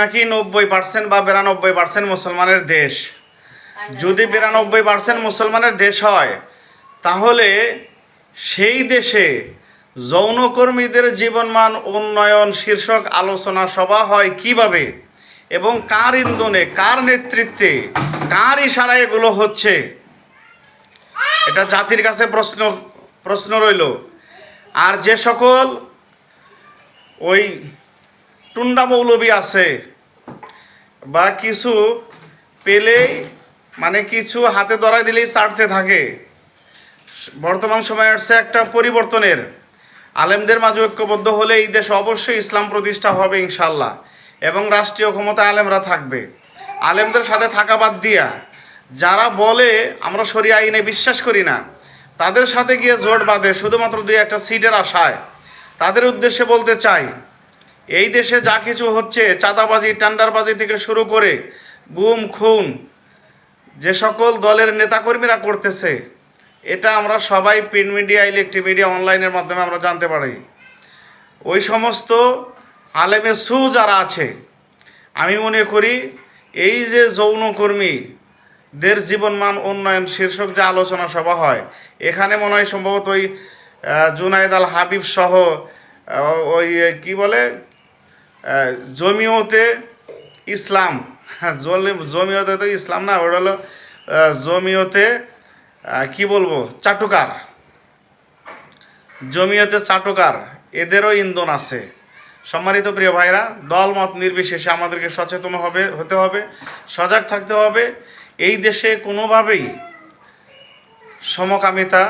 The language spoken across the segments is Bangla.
নাকি 90% বা 92% মুসলমানের দেশ। যদি 92% মুসলমানের দেশ হয়, তাহলে সেই দেশে যৌনকর্মীদের জীবনমান উন্নয়ন শীর্ষক আলোচনা সভা হয় কিভাবে এবং কার ইন্ধনে, কার নেতৃত্বে, কার ইশারায় এগুলো হচ্ছে, এটা জাতির কাছে প্রশ্ন রইল। আর যে সকল ওই টুন্ডা মৌলবী আছে বা কিছু পেলেই মানে কিছু হাতে ধরাই দিলেই ছাড়তে থাকে, বর্তমান সময়ে আসছে একটা পরিবর্তনের। আলেমদের মাঝে ঐক্যবদ্ধ হলে এই দেশে অবশ্যই ইসলাম প্রতিষ্ঠা হবে ইনশাল্লাহ, এবং রাষ্ট্রীয় ক্ষমতা আলেমরা থাকবে। আলেমদের সাথে থাকা বাদ দিয়া যারা বলে আমরা শরিয়া আইনে বিশ্বাস করি না, তাদের সাথে গিয়ে জোট বাঁধে শুধুমাত্র 2-1টা সিটের আশায়, তাদের উদ্দেশ্যে বলতে চাই, এই দেশে যা কিছু হচ্ছে, চাঁদাবাজি, টেন্ডারবাজি থেকে শুরু করে গুম খুন যে সকল দলের নেতাকর্মীরা করতেছে, এটা আমরা সবাই প্রিন্ট মিডিয়া, ইলেকট্রিক মিডিয়া, অনলাইনের মাধ্যমে আমরা জানতে পারি। ওই সমস্ত আলেমে সু যারা আছে, আমি মনে করি এই যে যৌনকর্মীদের জীবনমান উন্নয়ন শীর্ষক যে আলোচনা সভা হয়, এখানে মনে হয় সম্ভবত ওই জুনায়েদ আল হাবিব সহ ওই কি বলে জমিয়তে ইসলাম, জমিয়তে তো ইসলাম না, ওটা হলো জমিয়তে কি বলবো চাটুকার, জমিয়তে চাটুকার, এদেরও ইন্ধন আছে। সম্মানিত প্রিয় ভাইরা, দলমত নির্বিশেষে আমাদেরকে সচেতন হতে হবে, সজাগ থাকতে হবে। এই দেশে কোনোভাবেই সমকামিতা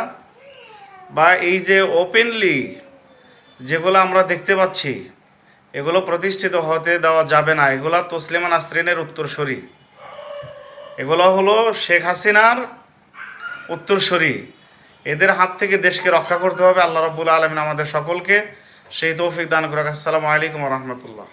বা এই যে ওপেনলি যেগুলো আমরা দেখতে পাচ্ছি, এগুলো প্রতিষ্ঠিত হতে দেওয়া যাবে না। এগুলো তসলিমা নাসরিনের উত্তরসূরি, এগুলো হলো শেখ হাসিনার উত্তরসূরি। এদের হাত থেকে দেশকে রক্ষা করতে হবে। আল্লাহ রাব্বুল আলামিন আমাদের সকলকে সেই তৌফিক দান করুক। আসসালামু আলাইকুম ওয়া রাহমাতুল্লাহ।